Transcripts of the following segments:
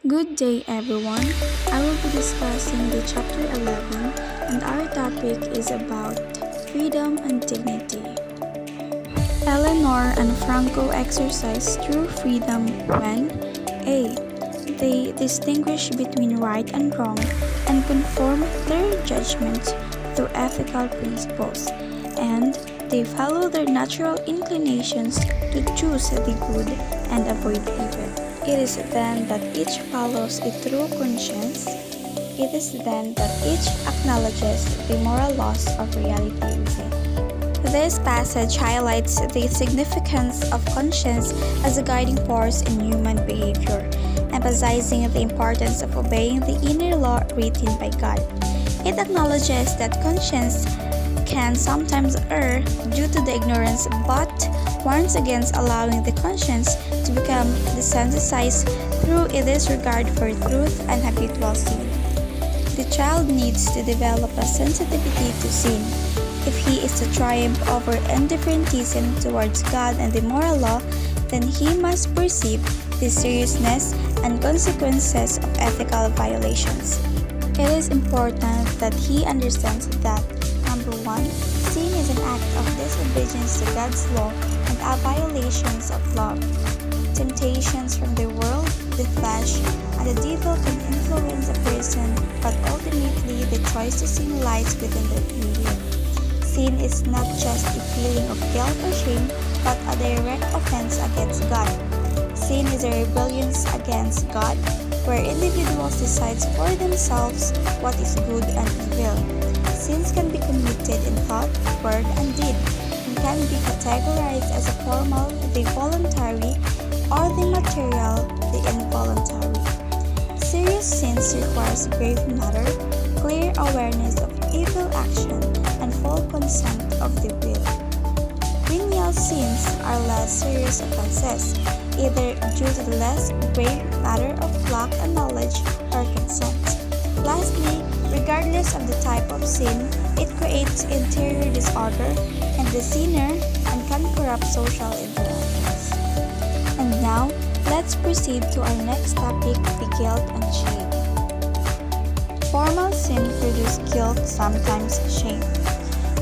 Good day, everyone. I will be discussing the chapter 11, and our topic is about freedom and dignity. Eleanor and Franco exercise true freedom when A. They distinguish between right and wrong and conform their judgments through ethical principles, and they follow their natural inclinations to choose the good and avoid evil. It is then that each follows a true conscience. It is then that each acknowledges the moral laws of reality within. This passage highlights the significance of conscience as a guiding force in human behavior, emphasizing the importance of obeying the inner law written by God. It acknowledges that conscience can sometimes err due to the ignorance, but warns against allowing the conscience to become desensitized through a disregard for truth and habitual sin. The child needs to develop a sensitivity to sin. If he is to triumph over indifferentism towards God and the moral law, then he must perceive the seriousness and consequences of ethical violations. It is important that he understands that, number 1, sin is an act of disobedience to God's law and a violations of love. Temptations from the world, the flesh, and the devil can influence a person, but ultimately the choice to sin lies within their free will. Sin is not just a feeling of guilt or shame, but a direct offense against God. Sin is a rebellion against God, where individuals decide for themselves what is good and evil. Sins can be committed in thought, word, and deed, and can be categorized as a formal, the voluntary, or the material, the involuntary. Serious sins requires grave matter, clear awareness of evil action, and full consent of the will. Venial sins are less serious offenses, either due to the less grave matter of lack of knowledge or consent. Lastly, regardless of the type of sin, it creates interior disorder and the sinner and can corrupt social interactions. And now, let's proceed to our next topic, the guilt and shame. Formal sin produces guilt, sometimes shame.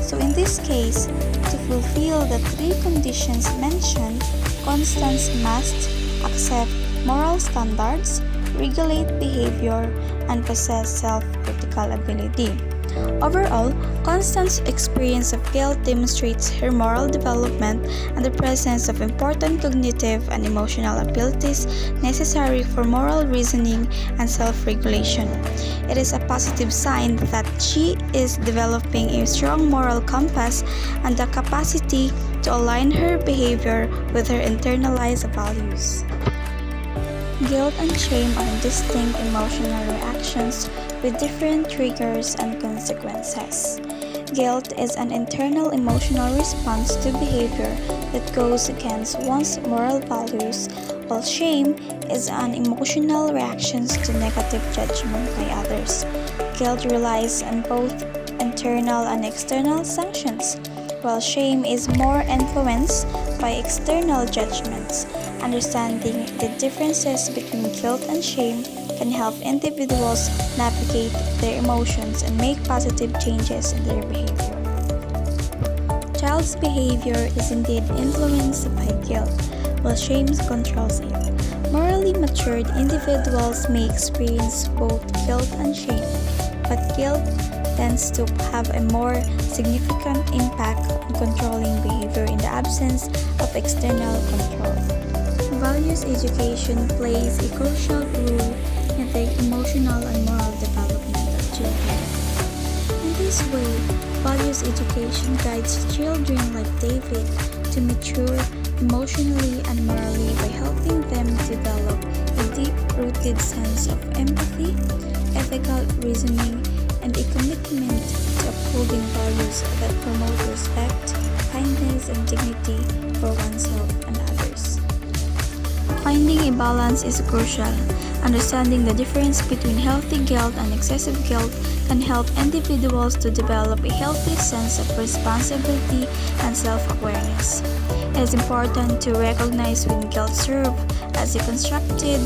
So in this case, to fulfill the 3 conditions mentioned, Constance must accept moral standards, regulate behavior, and possess self-critical ability. Overall, Constance's experience of guilt demonstrates her moral development and the presence of important cognitive and emotional abilities necessary for moral reasoning and self-regulation. It is a positive sign that she is developing a strong moral compass and the capacity to align her behavior with her internalized values. Guilt and shame are distinct emotional reactions with different triggers and consequences. Guilt is an internal emotional response to behavior that goes against one's moral values, while shame is an emotional reaction to negative judgment by others. Guilt relies on both internal and external sanctions, while shame is more influenced by external judgments. Understanding the differences between guilt and shame can help individuals navigate their emotions and make positive changes in their behavior. Child's behavior is indeed influenced by guilt, while shame controls it. Morally matured individuals may experience both guilt and shame, but guilt tends to have a more significant impact on controlling behavior in the absence of external control. Values education plays a crucial role in the emotional and moral development of children. In this way, values education guides children like David to mature emotionally and morally by helping them develop a deep-rooted sense of empathy, ethical reasoning, and a commitment to upholding values that promote respect, kindness, and dignity for oneself and others. Finding a balance is crucial. Understanding the difference between healthy guilt and excessive guilt can help individuals to develop a healthy sense of responsibility and self-awareness. It's important to recognize when guilt serves as a constructive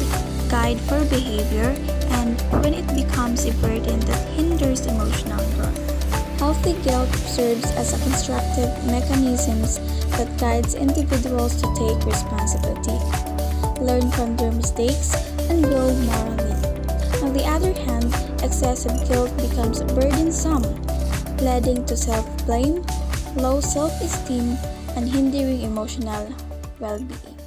guide for behavior and when it becomes a burden that hinders emotional growth. Healthy guilt serves as a constructive mechanism that guides individuals to take responsibility, learn from their mistakes, and grow morally. On the other hand, excessive guilt becomes burdensome, leading to self-blame, low self-esteem, and hindering emotional well-being.